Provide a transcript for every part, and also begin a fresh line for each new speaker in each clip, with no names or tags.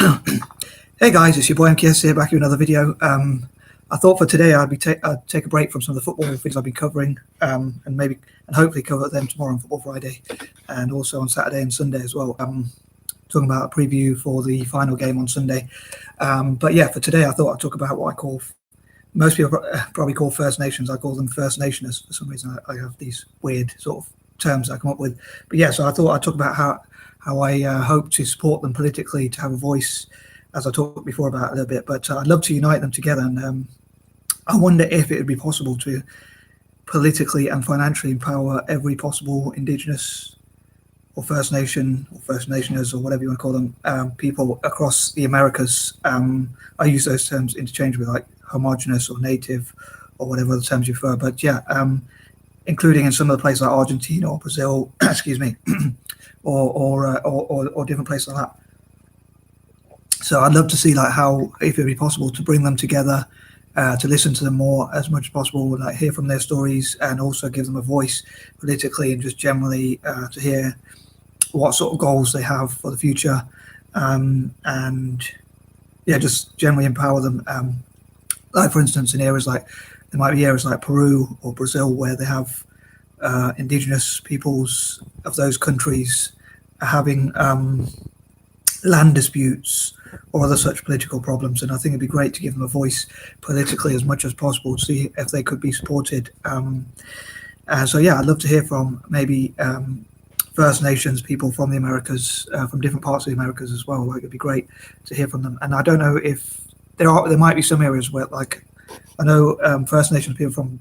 Hey guys, it's your boy M.K.S here, back with another video. I thought for today I'd take a break from some of the football things I've been covering, and hopefully cover them tomorrow on Football Friday, and also on Saturday and Sunday as well. Talking about a preview for the final game on Sunday. But yeah, for today I thought I'd talk about what I call, most people probably call First Nations. I call them First Nationers for some reason. I have these weird sort of terms I come up with. But yeah, so I thought I'd talk about how I hope to support them politically, to have a voice, as I talked before about a little bit. But I'd love to unite them together, and I wonder if it would be possible to politically and financially empower every possible Indigenous or First Nation or First Nationers or whatever you want to call them, people across the Americas. I use those terms interchangeably, like homogenous or native or whatever other terms you prefer. But yeah, including in some of the places like Argentina or Brazil, excuse me, or different places like that. So I'd love to see like how, if it'd be possible to bring them together, to listen to them more as much as possible, like hear from their stories, and also give them a voice politically and just generally to hear what sort of goals they have for the future, and yeah, just generally empower them. Like for instance, in areas like, there might be areas like Peru or Brazil where they have indigenous peoples of those countries having land disputes or other such political problems, and I think it'd be great to give them a voice politically as much as possible to see if they could be supported. So yeah, I'd love to hear from maybe First Nations people from the Americas, from different parts of the Americas as well. Like, it'd be great to hear from them. And I don't know if there might be some areas where, like, I know First Nations people from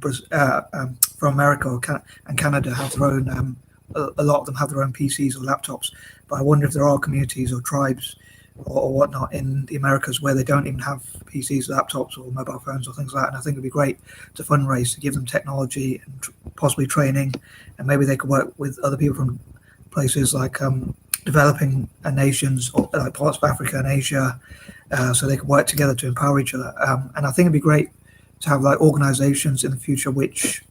America and Canada have their own, a lot of them have their own PCs or laptops, but I wonder if there are communities or tribes or whatnot in the Americas where they don't even have PCs, laptops, or mobile phones or things like that. And I think it'd be great to fundraise, to give them technology and possibly training, and maybe they could work with other people from places like developing nations, or like parts of Africa and Asia, so they could work together to empower each other. And I think it'd be great to have like organizations in the future which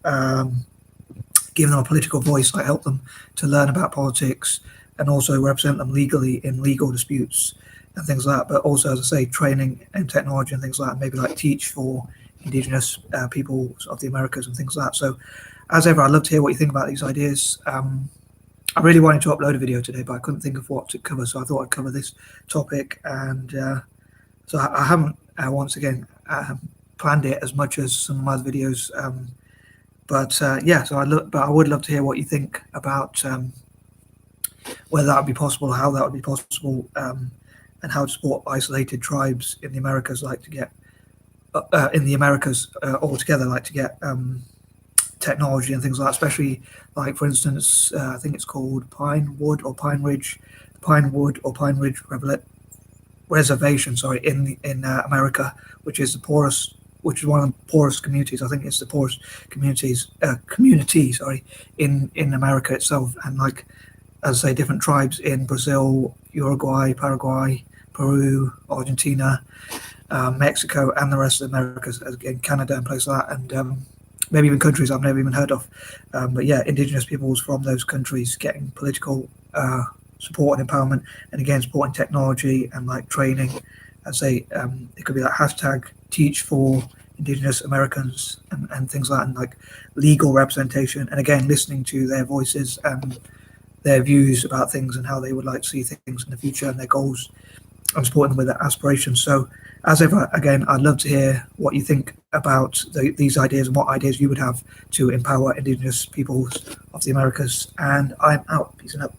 give them a political voice, like help them to learn about politics and also represent them legally in legal disputes and things like that. But also, as I say, training and technology and things like that, maybe like teach for Indigenous people of the Americas and things like that. So as ever, I'd love to hear what you think about these ideas. I really wanted to upload a video today, but I couldn't think of what to cover, so I thought I'd cover this topic. And so I haven't, once again, planned it as much as some of my other videos. But yeah, so I would love to hear what you think about whether that would be possible, how that would be possible, and how to support isolated tribes in the Americas, like to get altogether, like to get technology and things like that, especially like, for instance, I think it's called Pinewood or Pine Ridge Reservation, sorry, in America, which is one of the poorest communities. I think it's the poorest community, sorry, in America itself. And like, as I say, different tribes in Brazil, Uruguay, Paraguay, Peru, Argentina, Mexico, and the rest of the Americas, again, Canada and places like that, and maybe even countries I've never even heard of. But yeah, Indigenous peoples from those countries getting political support and empowerment, and again, supporting technology and like training. I'd say it could be like hashtag teach for Indigenous Americans and things like that, and like legal representation, and again, listening to their voices and their views about things and how they would like to see things in the future and their goals, and supporting them with their aspirations. So as ever, again, I'd love to hear what you think about these ideas and what ideas you would have to empower Indigenous peoples of the Americas. And I'm out. Peace and out.